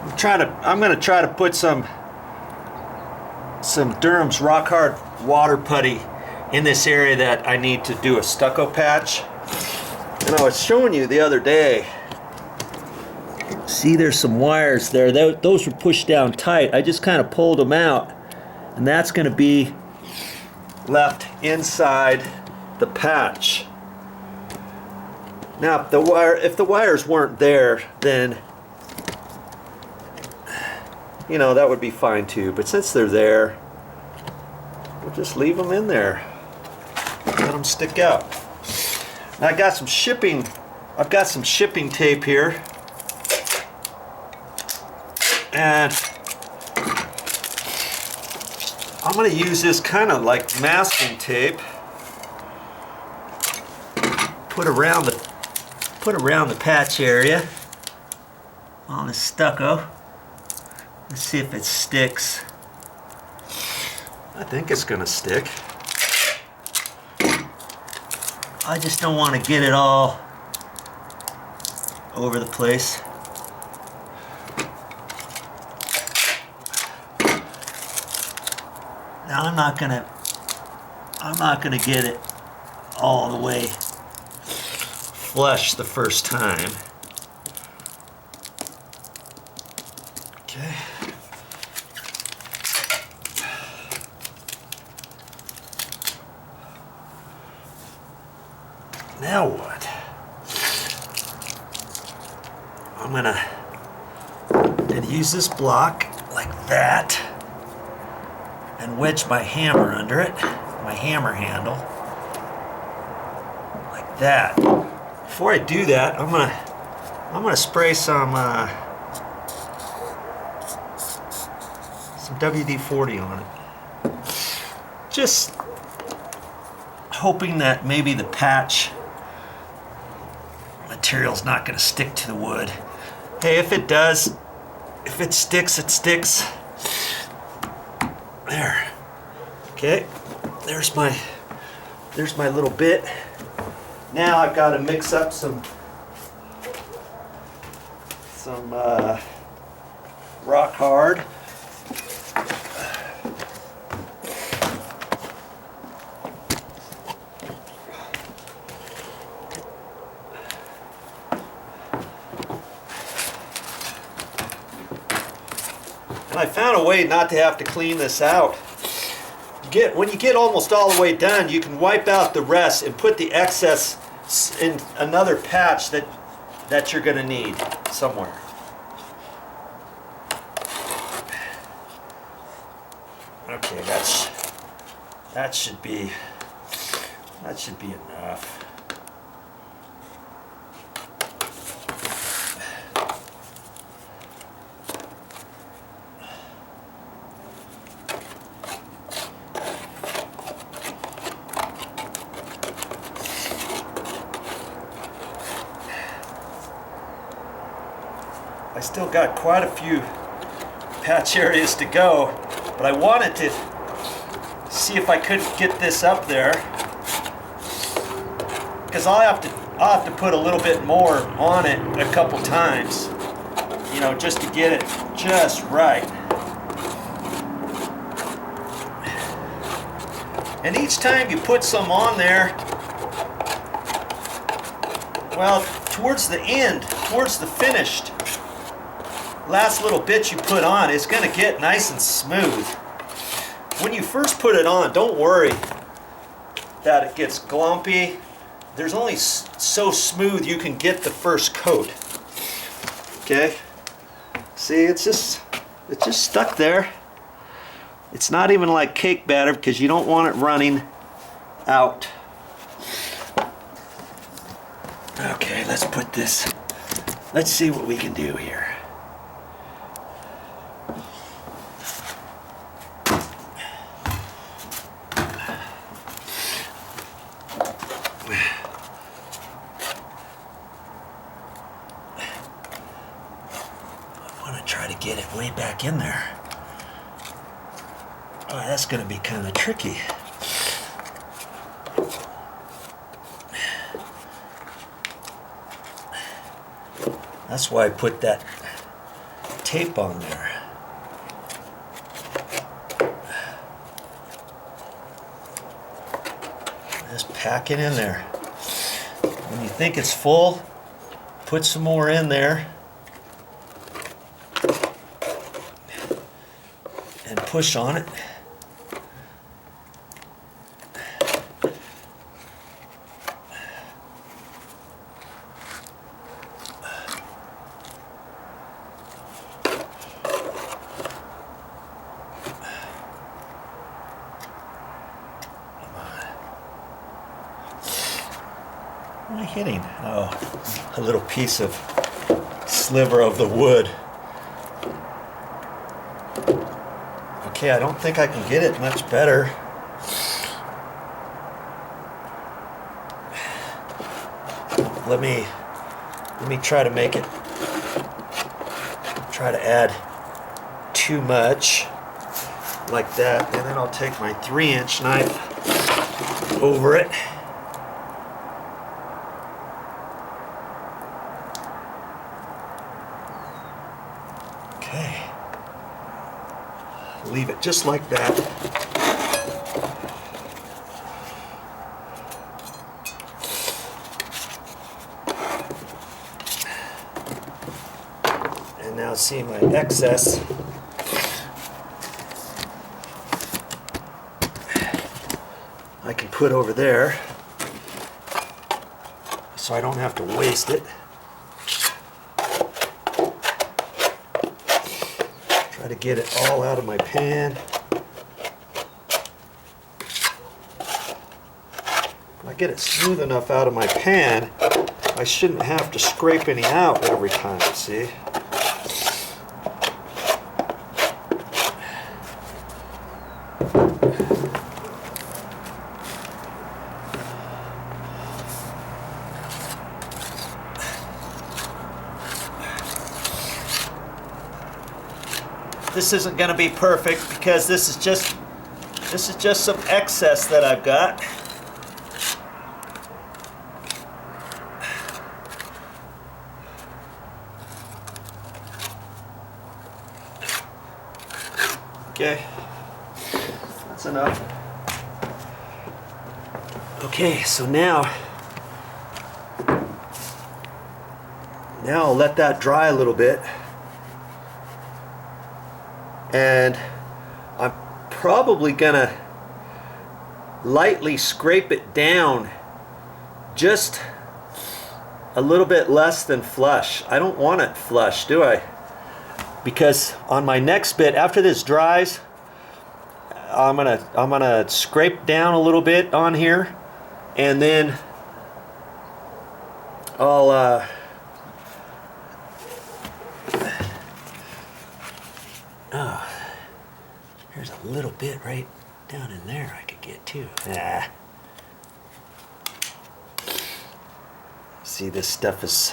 I'm gonna try to put some Durham's Rock Hard water putty in this area that I need to do a stucco patch. And I was showing you the other day. See, there's some wires there. Those were pushed down tight. I just kind of pulled them out, and that's going to be left inside the patch. Now, if the wires weren't there, then you know that would be fine too. But since they're there, we'll just leave them in there. Let them stick out. Now, I got some shipping. I've got some shipping tape here. And I'm going to use this kind of like masking tape. Put around the patch area on the stucco. Let's see if it sticks. I think it's going to stick. I just don't want to get it all over the place. Now I'm not gonna get it all the way flush the first time. Okay. Now what? I'm gonna use this block like that and wedge my hammer under it, my hammer handle, like that. Before I do that, I'm gonna spray some WD-40 on it. Just hoping that maybe the patch material's not gonna stick to the wood. Hey, if it does, if it sticks, it sticks. There. Okay. There's my little bit. Now I've got to mix up some Rock Hard. And I found a way not to have to clean this out. When you get almost all the way done, you can wipe out the rest and put the excess in another patch that you're going to need somewhere. Okay, that should be enough. I still got quite a few patch areas to go, but I wanted to see if I could get this up there, because I'll have to put a little bit more on it a couple times, you know, just to get it just right. And each time you put some on there, well, towards the end, towards the finished last little bit you put on, it's going to get nice and smooth. When you first put it on, don't worry that it gets glumpy. There's only so smooth you can get the first coat. Okay? See, it's just stuck there. It's not even like cake batter because you don't want it running out. Okay, let's put this. Let's see what we can do here. Try to get it way back in there. Oh, that's going to be kind of tricky. That's why I put that tape on there. Just pack it in there. When you think it's full, put some more in there and push on it. What am I hitting? Oh, a little piece of sliver of the wood. Okay, I don't think I can get it much better. Let me try to make it, try to add too much like that, and then I'll take my 3-inch knife over it. Okay, leave it just like that. And now see my excess. I can put over there so I don't have to waste it. Try to get it all out of my pan. If I get it smooth enough out of my pan, I shouldn't have to scrape any out every time, see? This isn't going to be perfect because this is just some excess that I've got. Okay, that's enough. Okay, so now I'll let that dry a little bit. And I'm probably gonna lightly scrape it down just a little bit less than flush. I don't want it flush, do I? Because on my next bit, after this dries, I'm gonna scrape down a little bit on here, and then I'll here's a little bit right down in there I could get too. See, this stuff is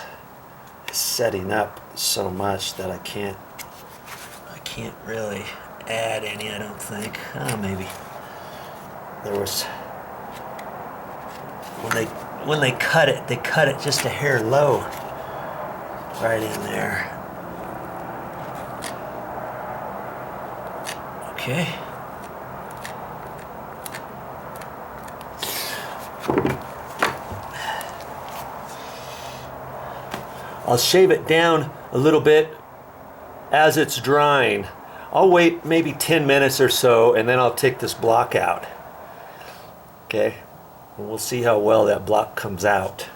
setting up so much that I can't really add any, I don't think. Maybe there was, when they cut it just a hair low right in there. Okay. I'll shave it down a little bit as it's drying. I'll wait maybe 10 minutes or so, and then I'll take this block out. Okay, and we'll see how well that block comes out.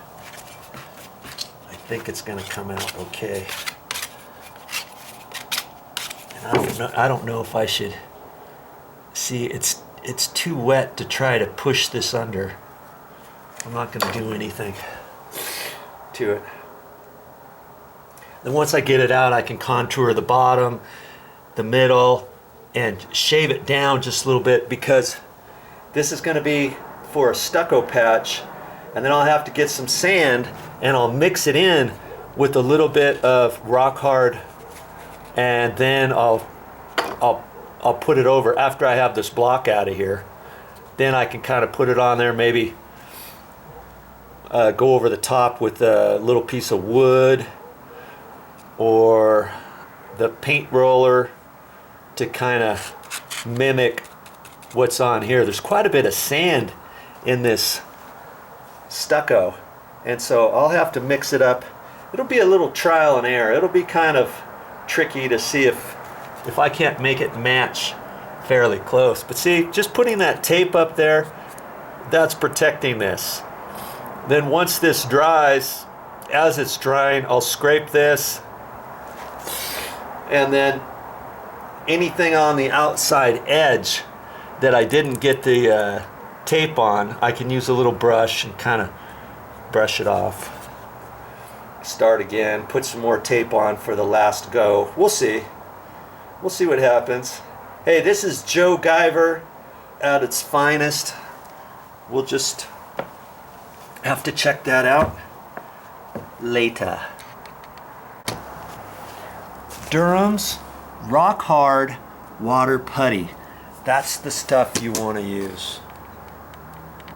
I think it's going to come out okay. And I don't know if I should. See, it's too wet to try to push this under. I'm not going to do anything to it. Then once I get it out, I can contour the bottom, the middle, and shave it down just a little bit, because this is going to be for a stucco patch, and then I'll have to get some sand and I'll mix it in with a little bit of rock hard, and then I'll put it over after I have this block out of here. Then I can kind of put it on there, maybe go over the top with a little piece of wood or the paint roller to kind of mimic what's on here. There's quite a bit of sand in this stucco, and so I'll have to mix it up. It'll be a little trial and error. It'll be kind of tricky to see if I can't make it match fairly close. But see, just putting that tape up there, that's protecting this. Then once this dries, as it's drying, I'll scrape this, and then anything on the outside edge that I didn't get the tape on, I can use a little brush and kind of brush it off. Start again, put some more tape on for the last go. We'll see. We'll see what happens. Hey, this is Joe Guyver at its finest. We'll just have to check that out later. Durham's Rock Hard Water Putty. That's the stuff you want to use.